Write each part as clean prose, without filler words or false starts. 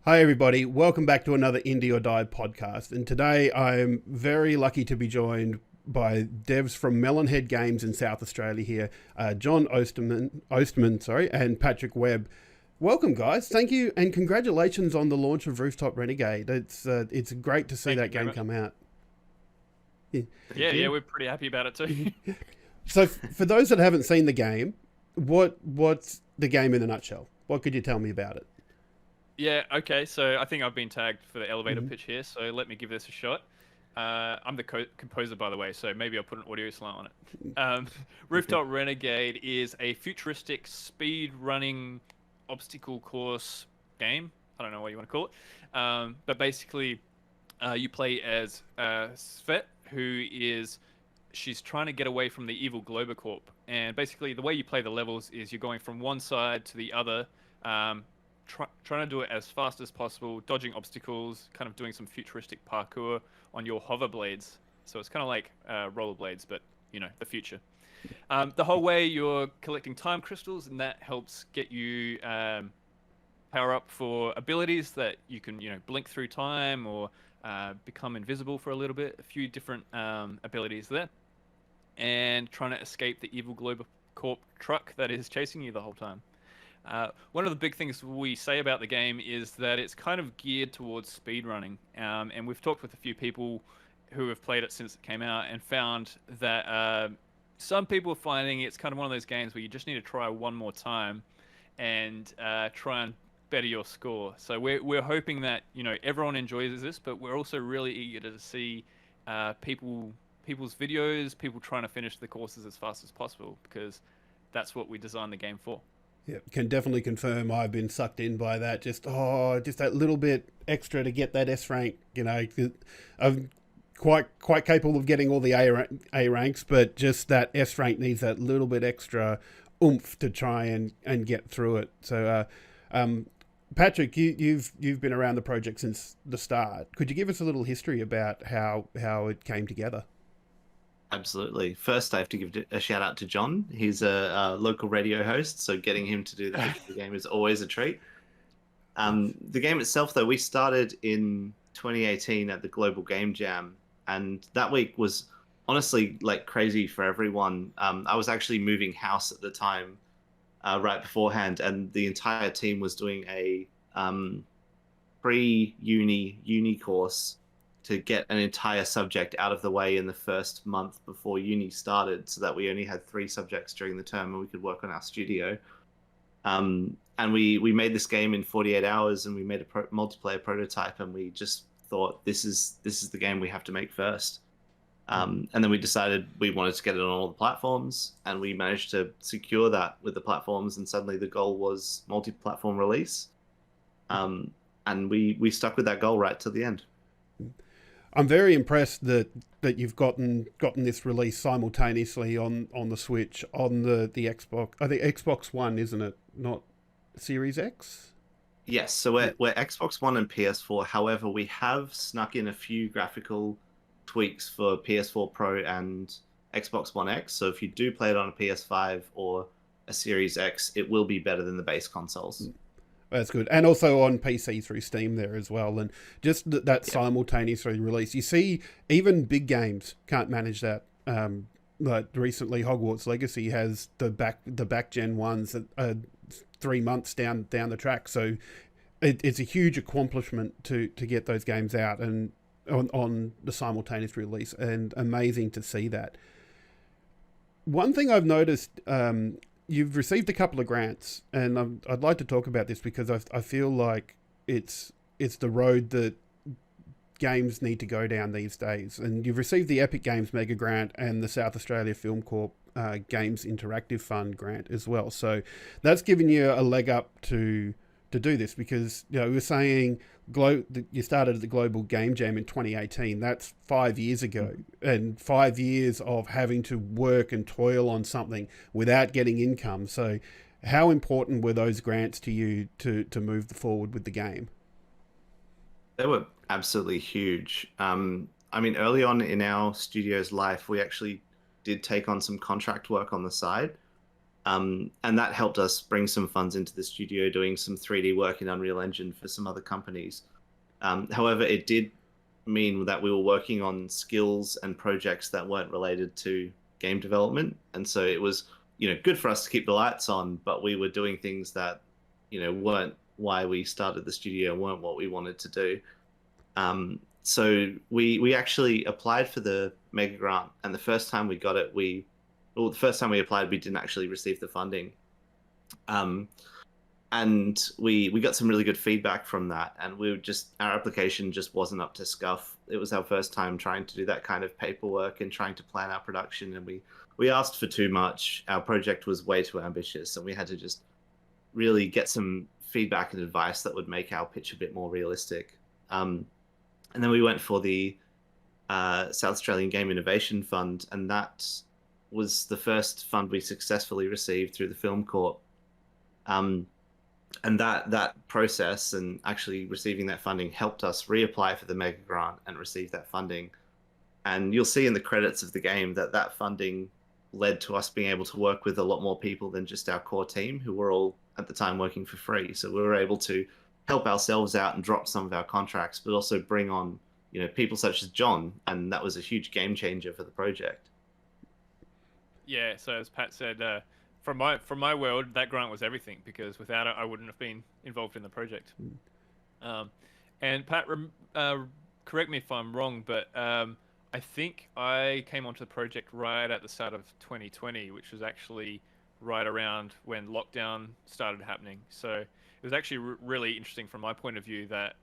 Hi, everybody. Welcome back to another Indie or Die podcast. And today I'm very lucky to be joined by devs from Melonhead Games in South Australia here, John Oestmann, and Patrick Webb. Welcome, guys. Thank you and congratulations on the launch of Rooftop Renegade. It's great to see Thank that you very game much. come out. Yeah. Yeah, we're pretty happy about it too. So, for those that haven't seen the game, what's the game in a nutshell? What could you tell me about it? Yeah, okay, so I think I've been tagged for the elevator Mhm. pitch here, so let me give this a shot. I'm the composer, by the way, so maybe I'll put an audio slant on it. Okay. Rooftop Renegade is a futuristic speed running obstacle course game. I don't know what you want to call it. But basically, you play as Svet, she's trying to get away from the evil Globocorp. And basically, the way you play the levels is you're going from one side to the other, um, trying to do it as fast as possible, dodging obstacles, kind of doing some futuristic parkour on your hover blades. So it's kind of like rollerblades, but the future. The whole way you're collecting time crystals, and that helps get you power up for abilities that you can, blink through time or become invisible for a little bit. A few different abilities there, and trying to escape the evil Globocorp truck that is chasing you the whole time. One of the big things we say about the game is that it's kind of geared towards speedrunning, and we've talked with a few people who have played it since it came out and found that some people are finding it's kind of one of those games where you just need to try one more time and try and better your score. So we're hoping that everyone enjoys this, but we're also really eager to see people's videos, people trying to finish the courses as fast as possible because that's what we designed the game for. Yeah, can definitely confirm I've been sucked in by that. Just that little bit extra to get that S rank. I'm quite capable of getting all the A ranks, but just that S rank needs that little bit extra oomph to try and get through it. So, Patrick, you've been around the project since the start. Could you give us a little history about how it came together? Absolutely. First, I have to give a shout out to John. He's a local radio host, so getting him to do the pitch of the game is always a treat. The game itself, though, we started in 2018 at the Global Game Jam, and that week was honestly like crazy for everyone. I was actually moving house at the time, right beforehand, and the entire team was doing a pre-uni course to get an entire subject out of the way in the first month before uni started, so that we only had 3 subjects during the term and we could work on our studio. And we made this game in 48 hours, and we made a multiplayer prototype, and we just thought this is the game we have to make first. And then we decided we wanted to get it on all the platforms, and we managed to secure that with the platforms. And suddenly the goal was multi-platform release. And we stuck with that goal right till the end. I'm very impressed that you've gotten this release simultaneously on the Switch, on the Xbox. I think Xbox One, isn't it? Not Series X. Yes, so we're Xbox One and PS4. However, we have snuck in a few graphical tweaks for PS4 Pro and Xbox One X. So if you do play it on a PS5 or a Series X, it will be better than the base consoles. That's good. And also on PC through Steam there as well. And just that simultaneous release. You see, even big games can't manage that. Like recently, Hogwarts Legacy has the back gen ones that are 3 months down the track. So it's a huge accomplishment to get those games out and on the simultaneous release. And amazing to see that. One thing I've noticed, you've received a couple of grants, and I'd like to talk about this because I feel like it's the road that games need to go down these days. And you've received the Epic Games Mega Grant and the South Australia Film Corp Games Interactive Fund grant as well. So that's given you a leg up to do this because we were saying you started at the Global Game Jam in 2018. That's 5 years ago, and 5 years of having to work and toil on something without getting income. So how important were those grants to you to move forward with the game? They were absolutely huge. I mean, early on in our studio's life, we actually did take on some contract work on the side. And that helped us bring some funds into the studio, doing some 3D work in Unreal Engine for some other companies. However, it did mean that we were working on skills and projects that weren't related to game development. And so it was, good for us to keep the lights on, but we were doing things that, weren't why we started the studio, weren't what we wanted to do. So we actually applied for the mega grant, and the first time we got it, the first time we applied, we didn't actually receive the funding. And we got some really good feedback from that, and our application just wasn't up to scuff. It was our first time trying to do that kind of paperwork and trying to plan our production, and we asked for too much. Our project was way too ambitious, and we had to just really get some feedback and advice that would make our pitch a bit more realistic. And then we went for the South Australian Game Innovation Fund, and that was the first fund we successfully received through the Film Corp. And that process and actually receiving that funding helped us reapply for the mega grant and receive that funding. And you'll see in the credits of the game that funding led to us being able to work with a lot more people than just our core team, who were all at the time working for free. So we were able to help ourselves out and drop some of our contracts, but also bring on people such as John, and that was a huge game changer for the project. Yeah, so as Pat said, from my world, that grant was everything, because without it, I wouldn't have been involved in the project. And Pat, correct me if I'm wrong, but I think I came onto the project right at the start of 2020, which was actually right around when lockdown started happening. So it was actually really interesting from my point of view that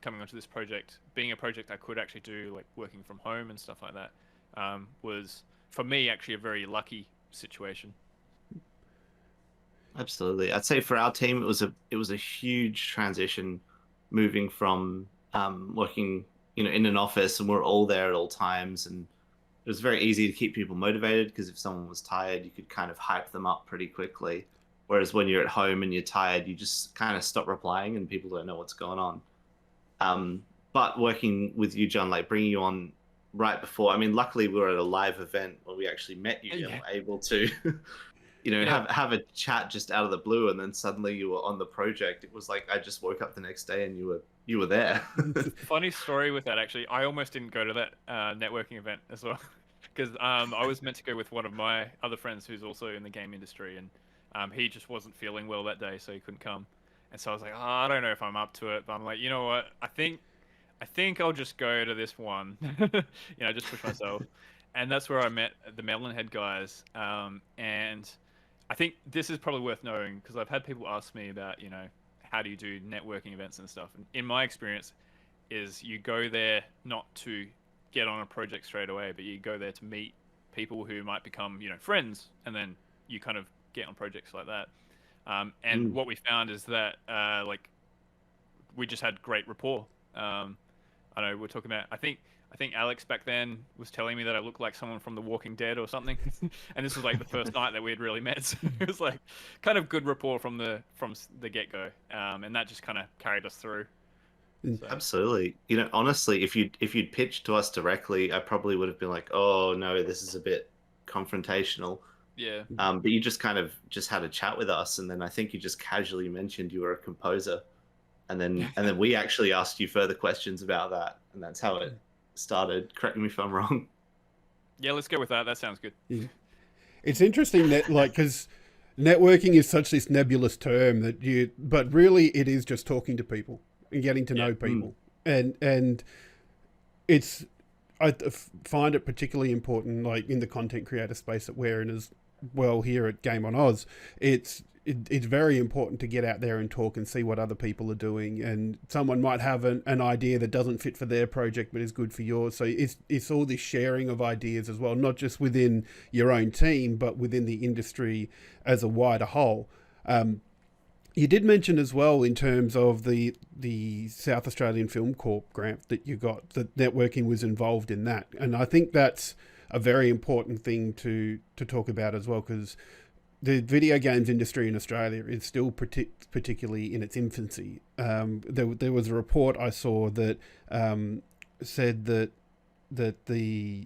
coming onto this project, being a project I could actually do, like working from home and stuff like that, was for me actually a very lucky situation. Absolutely. I'd say for our team, it was a huge transition, moving from working in an office, and we're all there at all times, and it was very easy to keep people motivated, because if someone was tired, you could kind of hype them up pretty quickly. Whereas when you're at home and you're tired, you just kind of stop replying and people don't know what's going on. But working with you, John, like bringing you on right before, I mean, luckily we were at a live event where we actually met you and were able to have a chat just out of the blue, and then suddenly you were on the project. It was like I just woke up the next day and you were there. Funny story with that, actually. I almost didn't go to that networking event as well, because I was meant to go with one of my other friends who's also in the game industry, and he just wasn't feeling well that day, so he couldn't come. And so I was like, I don't know if I'm up to it, but I'm like, you know what? I think I'll just go to this one, just push myself. And that's where I met the Melonhead guys, and I think this is probably worth knowing, because I've had people ask me about, how do you do networking events and stuff. And in my experience, is you go there not to get on a project straight away, but you go there to meet people who might become, friends, and then you kind of get on projects like that. And what we found is that, we just had great rapport. I know we're talking about, I think Alex back then was telling me that I looked like someone from The Walking Dead or something. And this was like the first night that we had really met. So it was like kind of good rapport from the get-go. And that just kind of carried us through. So. Absolutely. Honestly, if you'd pitched to us directly, I probably would have been like, oh no, this is a bit confrontational. Yeah. But you just kind of just had a chat with us, and then I think you just casually mentioned you were a composer. And then we actually asked you further questions about that, and that's how it started. Correct me if I'm wrong. Yeah, let's go with that. That sounds good. Yeah. It's interesting that, because networking is such this nebulous term but really it is just talking to people and getting to know people. And it's, I find it particularly important, like in the content creator space that we're in as well here at Game on Oz. It's very important to get out there and talk and see what other people are doing, and someone might have an idea that doesn't fit for their project but is good for yours. So it's all this sharing of ideas as well, not just within your own team but within the industry as a wider whole. You did mention as well, in terms of the South Australian Film Corp grant that you got, that networking was involved in that, and I think that's a very important thing to talk about as well, because the video games industry in Australia is still particularly in its infancy. There was a report I saw that said that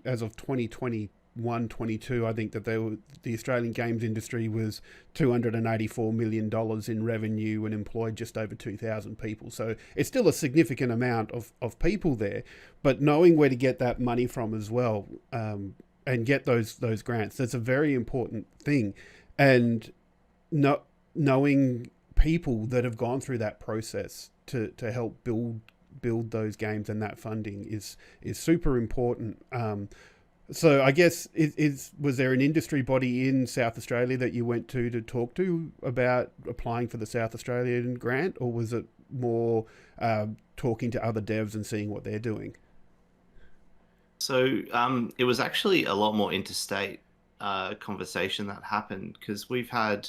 as of 2022, 21-22, I think that the Australian games industry was $284 million in revenue and employed just over 2,000 people. So it's still a significant amount of people there, but knowing where to get that money from as well, and get those grants, that's a very important thing. And knowing people that have gone through that process to help build those games and that funding is super important. So I guess was there an industry body in South Australia that you went to talk to about applying for the South Australian grant, or was it more talking to other devs and seeing what they're doing? So it was actually a lot more interstate conversation that happened, because we've had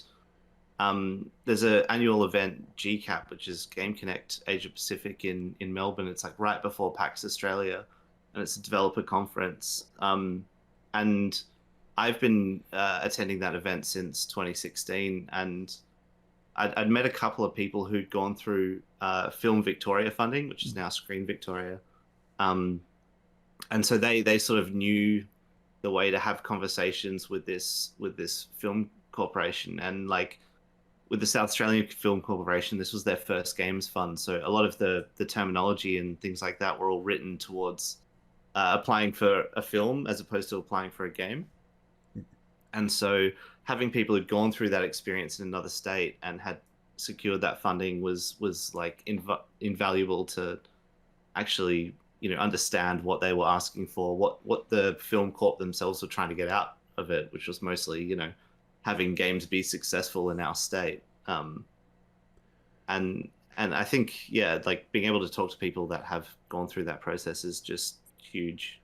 there's an annual event, GCAP, which is Game Connect Asia Pacific in Melbourne. It's like right before PAX Australia, and it's a developer conference. And I've been attending that event since 2016, and I'd met a couple of people who'd gone through Film Victoria funding, which is now Screen Victoria. And so they sort of knew the way to have conversations with this film corporation. And like with the South Australian Film Corporation, this was their first games fund. So a lot of the terminology and things like that were all written towards applying for a film as opposed to applying for a game. And so having people who'd gone through that experience in another state and had secured that funding was like invaluable to actually, understand what they were asking for, what the film corp themselves were trying to get out of it, which was mostly, having games be successful in our state. And I think, like being able to talk to people that have gone through that process is just huge.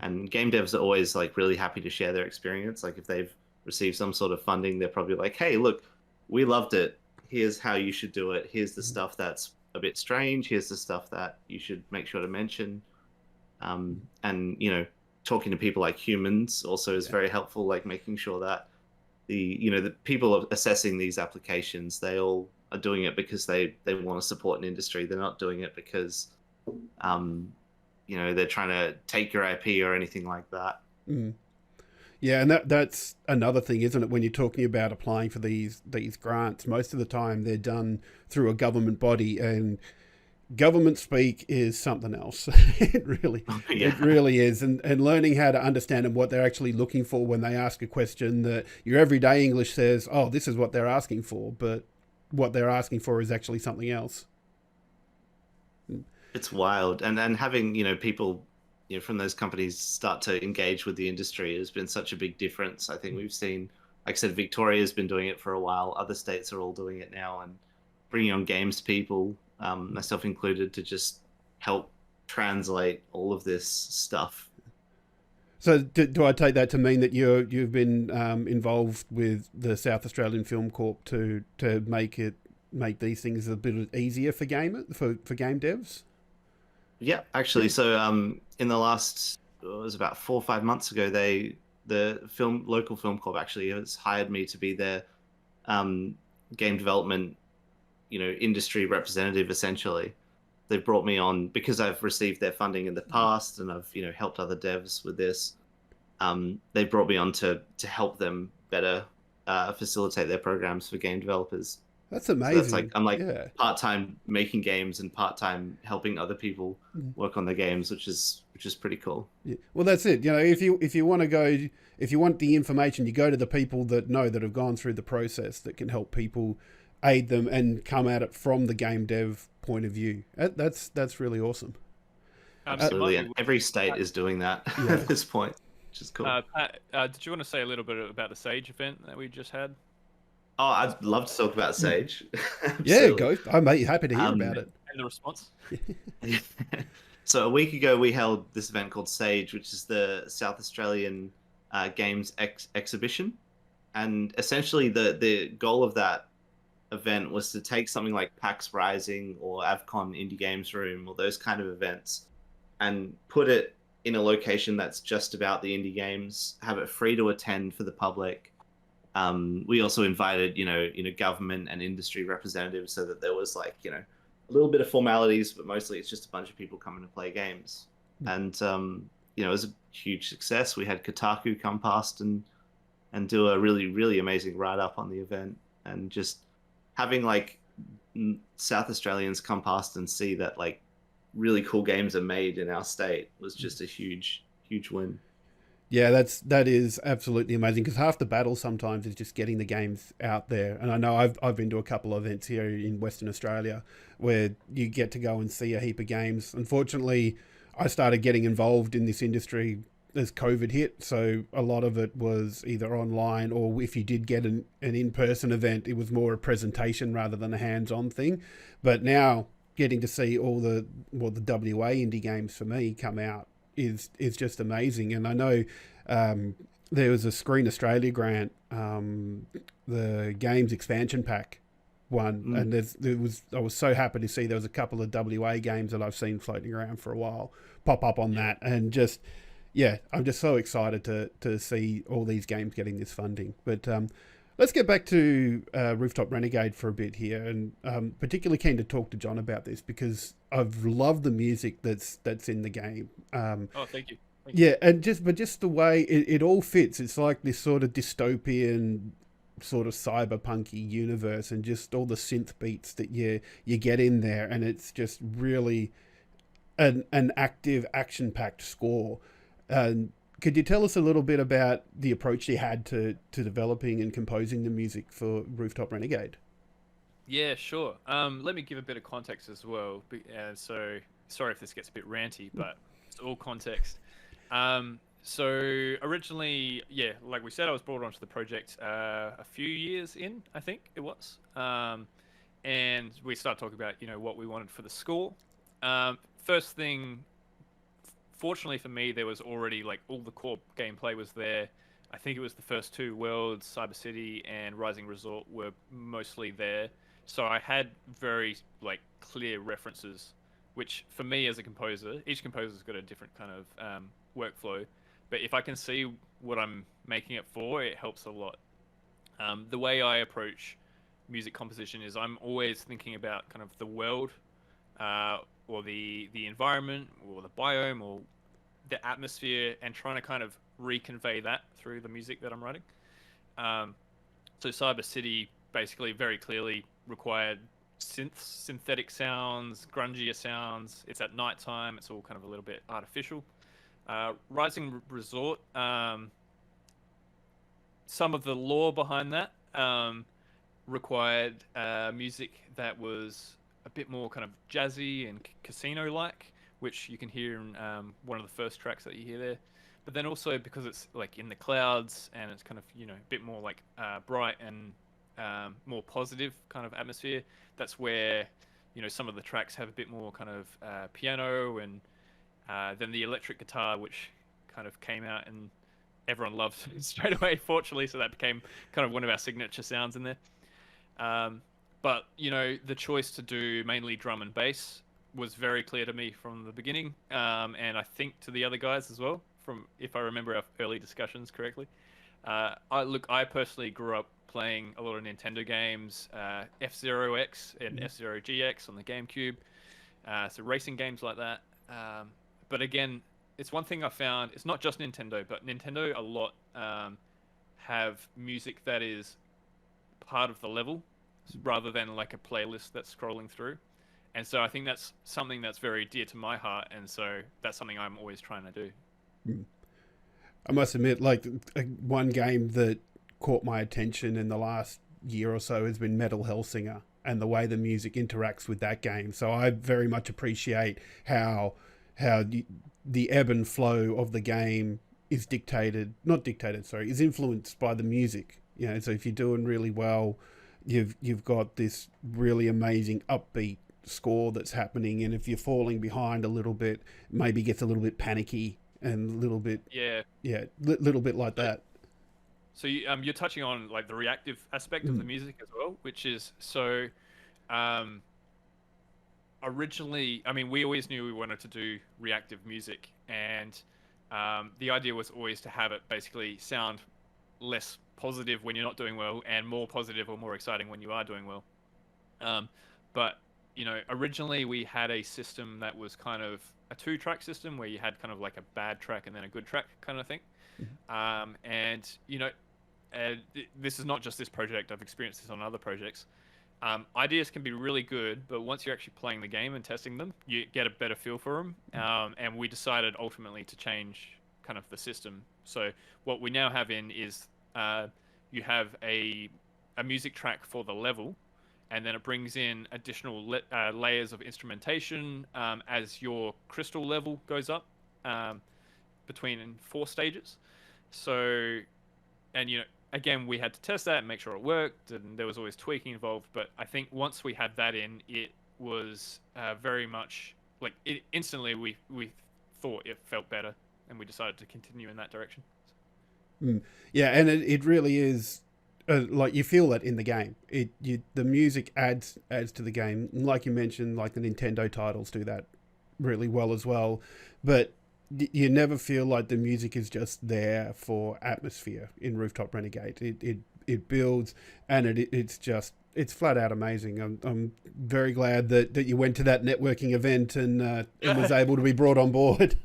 And game devs are always like really happy to share their experience. Like if they've received some sort of funding, they're probably like, hey, look, we loved it. Here's how you should do it. Here's the stuff that's a bit strange. Here's the stuff that you should make sure to mention. And, talking to people like humans also is very helpful, like making sure that the people assessing these applications, they all are doing it because they want to support an industry. They're not doing it because, they're trying to take your IP or anything like that. Mm. Yeah, and that's another thing, isn't it? When you're talking about applying for these grants, most of the time they're done through a government body, and government speak is something else. It really is. And learning how to understand and what they're actually looking for when they ask a question that your everyday English says, oh, this is what they're asking for, but what they're asking for is actually something else. It's wild. And having, people, from those companies start to engage with the industry has been such a big difference. I think we've seen, like I said, Victoria's been doing it for a while. Other states are all doing it now, and bringing on games people, myself included, to just help translate all of this stuff. So do I take that to mean that you've been involved with the South Australian Film Corp to make these things a bit easier for game devs? Yeah, actually. So in the last, it was about 4 or 5 months ago, the local film corp actually has hired me to be their game development, industry representative. Essentially, they've brought me on because I've received their funding in the past, and I've helped other devs with this. They brought me on to help them better facilitate their programs for game developers. That's amazing. So that's I'm part-time making games and part-time helping other people work on their games, which is pretty cool. Yeah. Well, that's it. If you want the information, you go to the people that have gone through the process, that can help people, aid them, and come at it from the game dev point of view. That's really awesome. Absolutely, and every state is doing that at this point, which is cool. Pat, did you want to say a little bit about the Sage event that we just had? Oh, I'd love to talk about Sage. Yeah, go. I'm happy to hear about it. And the response? So a week ago, we held this event called Sage, which is the South Australian Games Exhibition. And essentially the goal of that event was to take something like PAX Rising or AvCon Indie Games Room or those kind of events and put it in a location that's just about the indie games, have it free to attend for the public. We also invited, government and industry representatives, so that there was a little bit of formalities, but mostly it's just a bunch of people coming to play games. And it was a huge success. We had Kotaku come past and do a really, really amazing write up on the event, and just having like South Australians come past and see that like really cool games are made in our state was just a huge, huge win. Yeah, that is absolutely amazing, because half the battle sometimes is just getting the games out there. And I know I've been to a couple of events here in Western Australia where you get to go and see a heap of games. Unfortunately, I started getting involved in this industry as COVID hit, so a lot of it was either online, or if you did get an in-person event, it was more a presentation rather than a hands-on thing. But now getting to see all the WA indie games for me come out is just amazing. And I know there was a Screen Australia grant, the games expansion pack one, and I was so happy to see there was a couple of WA games that I've seen floating around for a while pop up on that, and just I'm just so excited to see all these games getting this funding. But let's get back to Rooftop Renegade for a bit here, and particularly keen to talk to John about this, because I've loved the music that's in the game. Oh, thank you. Yeah, and just the way it all fits. It's like this sort of dystopian, sort of cyberpunky universe, and just all the synth beats that you get in there, and it's just really an active, action-packed score. Could you tell us a little bit about the approach you had to developing and composing the music for Rooftop Renegade? Yeah, sure. Let me give a bit of context as well. So sorry if this gets a bit ranty, but it's all context. So originally, like we said, I was brought onto the project a few years in, I think it was. And we started talking about, what we wanted for the score. First thing, fortunately for me, there was already like all the core gameplay was there. I think it was the first two worlds, Cyber City and Rising Resort, were mostly there. So I had very like clear references, which for me as a composer, each composer's got a different kind of workflow. But if I can see what I'm making it for, it helps a lot. The way I approach music composition is I'm always thinking about kind of the world, or the environment, or the biome, or the atmosphere, and trying to kind of reconvey that through the music that I'm writing. So Cyber City basically very clearly required synthetic sounds, grungier sounds. It's at nighttime. It's all kind of a little bit artificial. Rising Resort, some of the lore behind that required music that was a bit more kind of jazzy and casino-like, which you can hear in one of the first tracks that you hear there. But then also because it's like in the clouds and it's kind of, a bit more like bright and more positive kind of atmosphere, that's where, some of the tracks have a bit more kind of piano, and then the electric guitar, which kind of came out and everyone loved straight away, fortunately, so that became kind of one of our signature sounds in there. But, the choice to do mainly drum and bass was very clear to me from the beginning, and I think to the other guys as well, from if I remember our early discussions correctly. I personally grew up playing a lot of Nintendo games, F-Zero X and F-Zero GX on the GameCube, so racing games like that. But again, it's one thing I found, it's not just Nintendo, but Nintendo a lot have music that is part of the level rather than like a playlist that's scrolling through. And so I think that's something that's very dear to my heart, and so that's something I'm always trying to do. I must admit, like, one game that caught my attention in the last year or so has been Metal Hellsinger, and the way the music interacts with that game. So I very much appreciate how the ebb and flow of the game is is influenced by the music. So if you're doing really well, you've got this really amazing upbeat score that's happening, and if you're falling behind a little bit, maybe gets a little bit panicky and a little bit little bit like that. So you're touching on like the reactive aspect of the music as well, which is so originally, I mean, we always knew we wanted to do reactive music, and the idea was always to have it basically sound less positive when you're not doing well and more positive or more exciting when you are doing well. But originally we had a system that was kind of a 2-track system where you had kind of like a bad track and then a good track kind of thing. And this is not just this project. I've experienced this on other projects. Ideas can be really good, but once you're actually playing the game and testing them, you get a better feel for them. And we decided ultimately to change kind of the system. So what we now have is you have a music track for the level, and then it brings in additional layers of instrumentation as your crystal level goes up between 4 stages. So, and again, we had to test that and make sure it worked, and there was always tweaking involved. But I think once we had that in, it was very much like instantly we thought it felt better, and we decided to continue in that direction. Yeah, and it really is. Like you feel it in the game. The music adds to the game. Like you mentioned, like the Nintendo titles do that really well as well. But you never feel like the music is just there for atmosphere in Rooftop Renegade. It builds, and it's flat out amazing. I'm very glad that you went to that networking event and was able to be brought on board.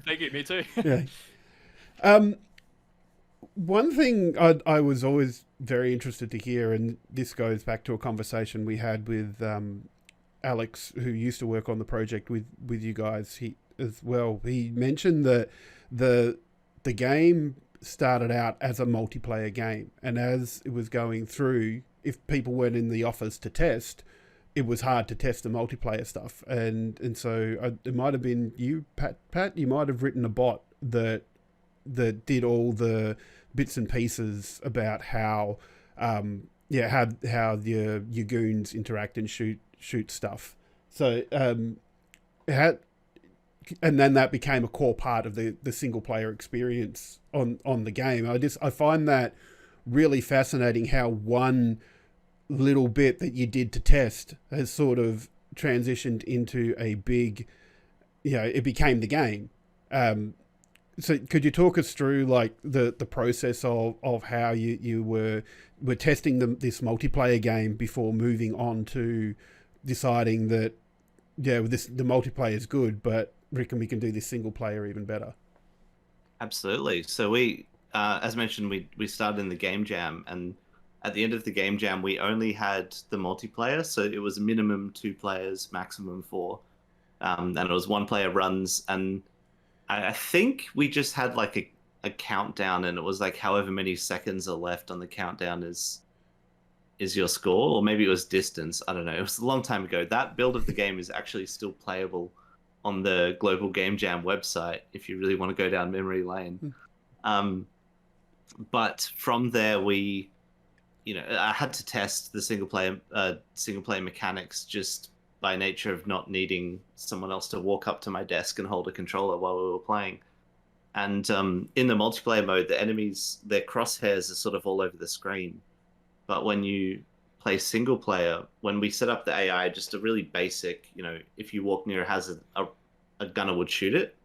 Thank you. Me too. Yeah. One thing I was always very interested to hear, and this goes back to a conversation we had with Alex, who used to work on the project with you guys as well. He mentioned that the game started out as a multiplayer game, and as it was going through, if people weren't in the office to test, it was hard to test the multiplayer stuff. And so it might have been you, Pat, you might have written a bot that did all the bits and pieces about how your goons interact and shoot stuff. So and then that became a core part of the single player experience on the game. I find that really fascinating, how one little bit that you did to test has sort of transitioned into a big, it became the game. So could you talk us through like the process of how you were testing this multiplayer game before moving on to deciding that the multiplayer is good, but reckon we can do this single player even better? Absolutely. So we, as mentioned, we started in the game jam, and at the end of the game jam, we only had the multiplayer. So it was minimum 2 players, maximum 4, and it was 1 player runs. And I think we just had like a countdown, and it was like however many seconds are left on the countdown is your score, or maybe it was distance. I don't know. It was a long time ago. That build of the game is actually still playable on the Global Game Jam website if you really want to go down memory lane. But from there, I had to test the single player mechanics just by nature of not needing someone else to walk up to my desk and hold a controller while we were playing. And in the multiplayer mode, the enemies, their crosshairs are sort of all over the screen. But when you play single player, when we set up the AI, just a really basic, if you walk near a hazard, a gunner would shoot it.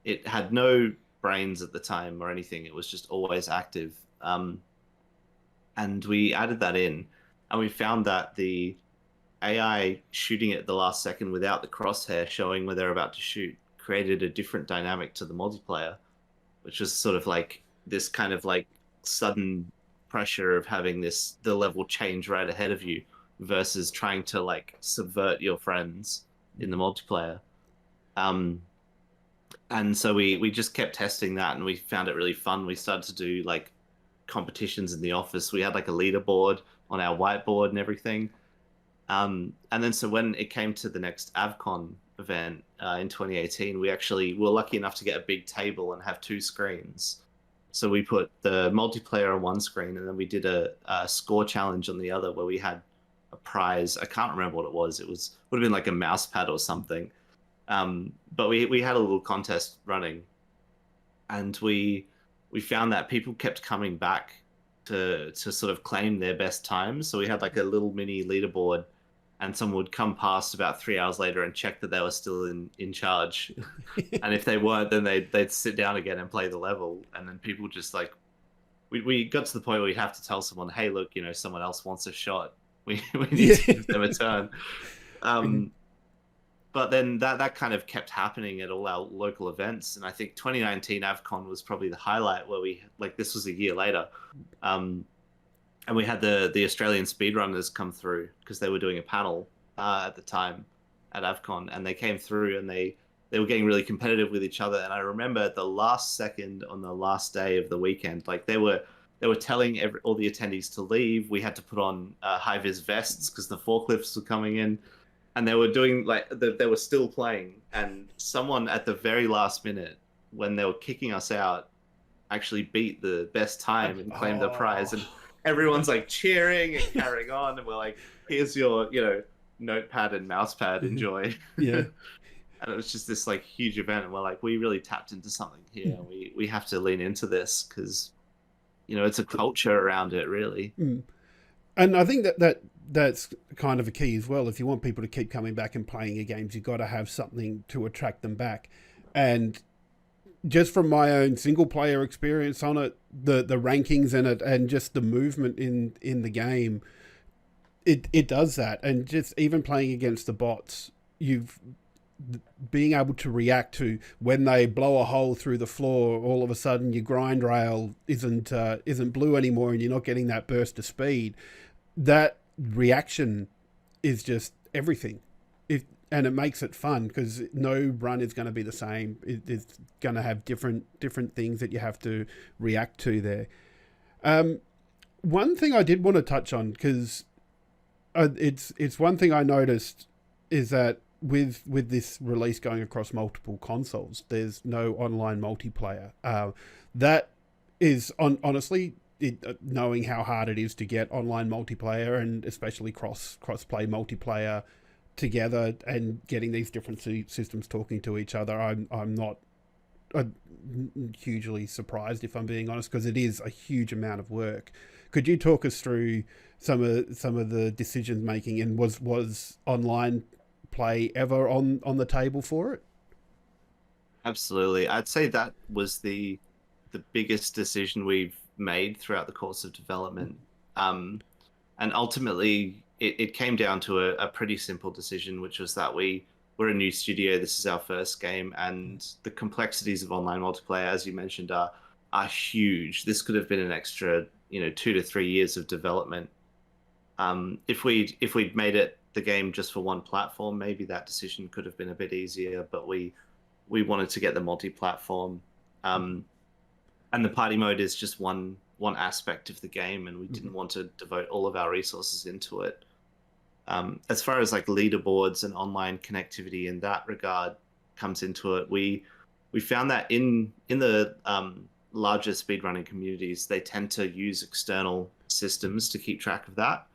It had no brains at the time or anything. It was just always active. And we added that in, and we found that the AI shooting at the last second without the crosshair showing where they're about to shoot created a different dynamic to the multiplayer, which was sort of like this kind of like sudden pressure of having the level change right ahead of you versus trying to like subvert your friends in the multiplayer. And so we just kept testing that, and we found it really fun. We started to do like competitions in the office. We had like a leaderboard on our whiteboard and everything. And then so when it came to the next AvCon event in 2018, we were lucky enough to get a big table and have 2 screens. So we put the multiplayer on one screen, and then we did a score challenge on the other where we had a prize. I can't remember what it was. Would have been like a mouse pad or something. But we had a little contest running, and we found that people kept coming back to sort of claim their best times. So we had like a little mini leaderboard, and someone would come past about 3 hours later and check that they were still in charge. And if they weren't, then they'd sit down again and play the level. And then people just like, we got to the point where we'd have to tell someone, hey, look, someone else wants a shot. We need to give them a turn. But then that kind of kept happening at all our local events, and I think 2019 AvCon was probably the highlight where this was a year later, and we had the Australian speedrunners come through because they were doing a panel at the time at AvCon, and they came through and they were getting really competitive with each other. And I remember at the last second on the last day of the weekend, like they were telling all the attendees to leave. We had to put on high vis vests because the forklifts were coming in. And they were doing they were still playing, and someone at the very last minute, when they were kicking us out, actually beat the best time and claimed the prize. And everyone's like cheering and carrying on, and we're like, "Here's your, notepad and mousepad. Enjoy." Yeah. And it was just this like huge event, and we're like, we really tapped into something here. We have to lean into this because, it's a culture around it, really. And I think that's kind of a key as well. If you want people to keep coming back and playing your games, you've got to have something to attract them back. And just from my own single player experience on it, the rankings in it, and just the movement in the game, it does that. And just even playing against the bots, being able to react to when they blow a hole through the floor, all of a sudden your grind rail isn't blue anymore, and you're not getting that burst of speed. That reaction is just everything. And it makes it fun because no run is going to be the same. It's going to have different things that you have to react to there. One thing I did want to touch on, because it's one thing I noticed, is that with this release going across multiple consoles, there's no online multiplayer. That is honestly, knowing how hard it is to get online multiplayer, and especially cross-play multiplayer together, and getting these different systems talking to each other, I'm not hugely surprised, if I'm being honest, because it is a huge amount of work. Could you talk us through some of the decision making, and was online play ever on the table for it? Absolutely. I'd say that was the biggest decision we've made throughout the course of development. And ultimately it came down to a pretty simple decision, which was that we're a new studio. This is our first game, and the complexities of online multiplayer, as you mentioned, are huge. This could have been an extra, 2 to 3 years of development. If we'd made it the game just for one platform, maybe that decision could have been a bit easier, but we wanted to get the multi-platform, and the party mode is just one aspect of the game, and we didn't want to devote all of our resources into it. As far as like leaderboards and online connectivity in that regard comes into it, we found that in the larger speedrunning communities, they tend to use external systems to keep track of that.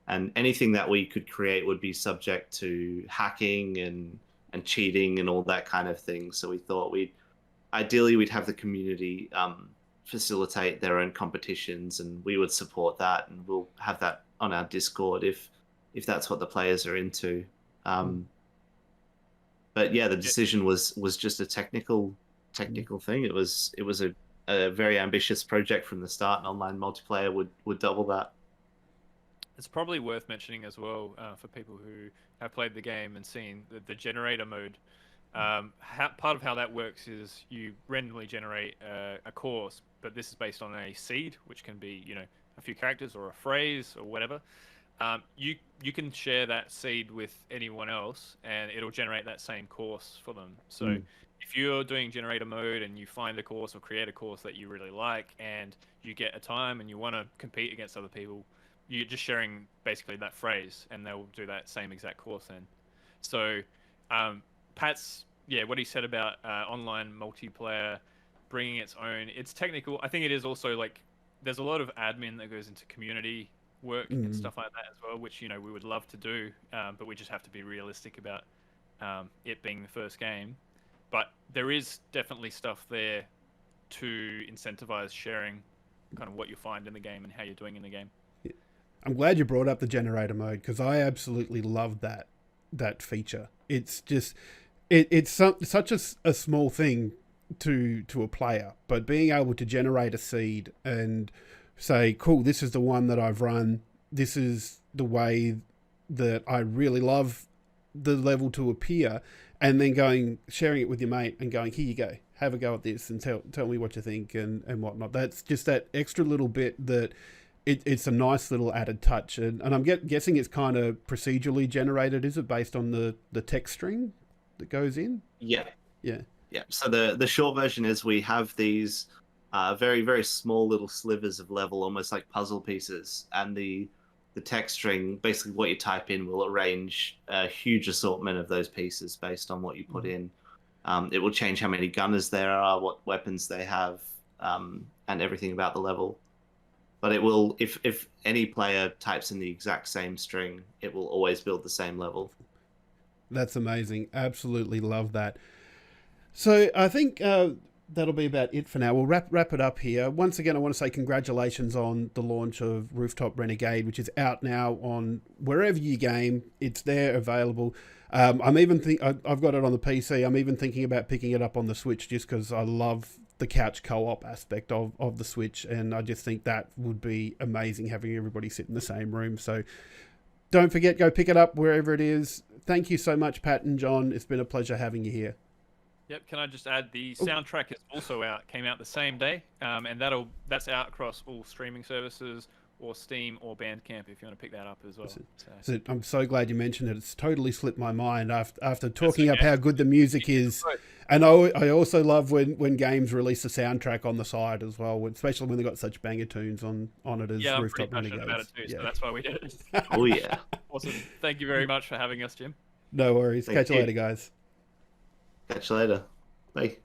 And anything that we could create would be subject to hacking and cheating and all that kind of thing. So we thought we'd have the community facilitate their own competitions, and we would support that, and we'll have that on our Discord if that's what the players are into. But yeah, the decision was just a technical thing. It was a very ambitious project from the start, and online multiplayer would double that. It's probably worth mentioning as well, for people who have played the game and seen the generator mode. Part of how that works is you randomly generate a course, but this is based on a seed, which can be a few characters or a phrase or whatever. You can share that seed with anyone else, and it'll generate that same course for them. So if you're doing generator mode and you find a course or create a course that you really like, and you get a time and you want to compete against other people, you're just sharing basically that phrase, and they'll do that same exact course then. So Pat's, what he said about online multiplayer bringing its own, it's technical. I think it is also like, there's a lot of admin that goes into community work and stuff like that as well, which we would love to do, but we just have to be realistic about it being the first game. But there is definitely stuff there to incentivize sharing kind of what you find in the game and how you're doing in the game. I'm glad you brought up the generator mode, because I absolutely love that feature. It's just it's such a small thing to a player, but being able to generate a seed and say, cool, this is the one that I've run, this is the way that I really love the level to appear, and then sharing it with your mate and going, here you go, have a go at this and tell me what you think and whatnot. That's just that extra little bit that it's a nice little added touch. And I'm guessing it's kind of procedurally generated. Is it based on the text string that goes in? Yeah. Yeah. Yeah. So the short version is we have these very, very small little slivers of level, almost like puzzle pieces. And the text string, basically what you type in, will arrange a huge assortment of those pieces based on what you put in. It will change how many gunners there are, what weapons they have, and everything about the level. But it will, if any player types in the exact same string, it will always build the same level. That's amazing. Absolutely love that. So I think that'll be about it for now. We'll wrap it up here. Once again, I want to say congratulations on the launch of Rooftop Renegade, which is out now on wherever you game. It's there, available. I've got it on the PC. I'm even thinking about picking it up on the Switch just because I love the couch co-op aspect of the Switch, and I just think that would be amazing, having everybody sit in the same room. So don't forget, go pick it up wherever it is. Thank you so much, Pat and John. It's been a pleasure having you here. Yep. Can I just add, the soundtrack is also out, came out the same day, and that's out across all streaming services, or Steam, or Bandcamp, if you want to pick that up as well. So I'm so glad you mentioned it. It's totally slipped my mind after talking up how good the music is. And I also love when games release a soundtrack on the side as well, especially when they've got such banger tunes on it as Rooftop Renegade. About it too, so that's why we did it. Oh, yeah. Awesome. Thank you very much for having us, Jim. No worries. Catch you later, guys. Catch you later. Bye.